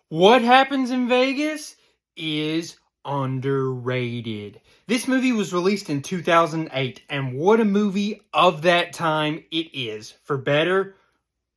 What Happens in Vegas is underrated. This movie was released in 2008, and what a movie of that time it is, for better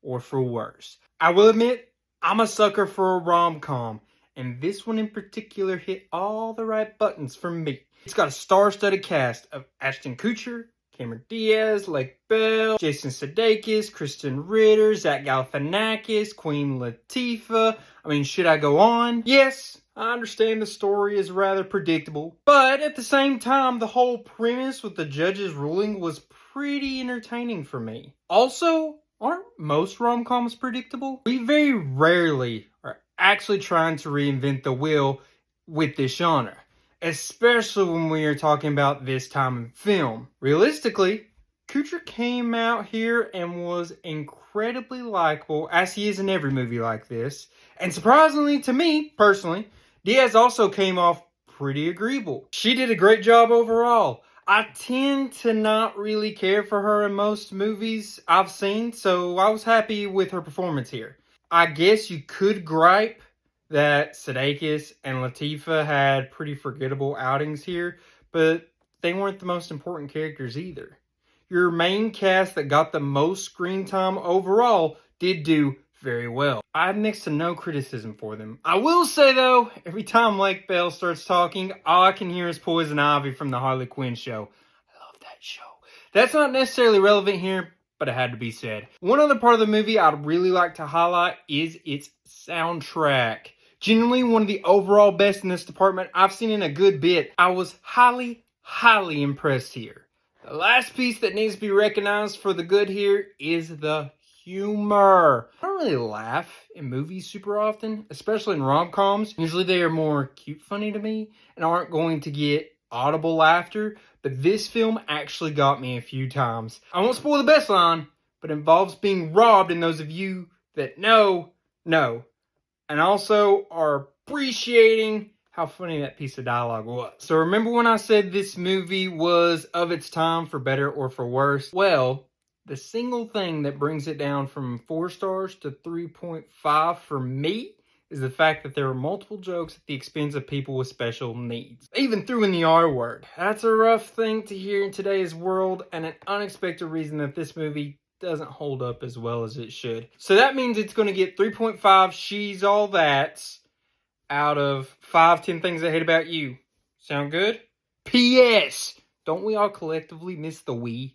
or for worse. I will admit, I'm a sucker for a rom-com, and this one in particular hit all the right buttons for me. It's got a star-studded cast of Ashton Kutcher, Cameron Diaz, Lake Bell, Jason Sudeikis, Kristen Ritter, Zach Galifianakis, Queen Latifah. I mean, should I go on? Yes, I understand the story is rather predictable, but at the same time, the whole premise with the judge's ruling was pretty entertaining for me. Also, aren't most rom-coms predictable? We very rarely are actually trying to reinvent the wheel with this genre, especially when we are talking about this time in film. Realistically, Kutcher came out here and was incredibly likable, as he is in every movie like this. And surprisingly to me, personally, Diaz also came off pretty agreeable. She did a great job overall. I tend to not really care for her in most movies I've seen, so I was happy with her performance here. I guess you could gripe that Sudeikis and Latifah had pretty forgettable outings here, but they weren't the most important characters either. Your main cast that got the most screen time overall did do very well. I have next to no criticism for them. I will say though, every time Lake Bell starts talking, all I can hear is Poison Ivy from the Harley Quinn show. I love that show. That's not necessarily relevant here, but it had to be said. One other part of the movie I'd really like to highlight is its soundtrack. Genuinely one of the overall best in this department I've seen in a good bit. I was highly impressed here. The last piece that needs to be recognized for the good here is the humor. I don't really laugh in movies super often, especially in rom-coms. Usually they are more cute funny to me and aren't going to get audible laughter, but this film actually got me a few times. I won't spoil the best line, but it involves being robbed, and those of you that know, and also are appreciating how funny that piece of dialogue was. So remember when I said this movie was of its time, for better or for worse? Well, the single thing that brings it down from 4 stars to 3.5 for me is the fact that there were multiple jokes at the expense of people with special needs. They even threw in the R word. That's a rough thing to hear in today's world, and an unexpected reason that this movie doesn't hold up as well as it should. So that means it's going to get 3.5 she's all that's out of 10 things I hate about you. Sound good? P.S. Don't we all collectively miss the Wii?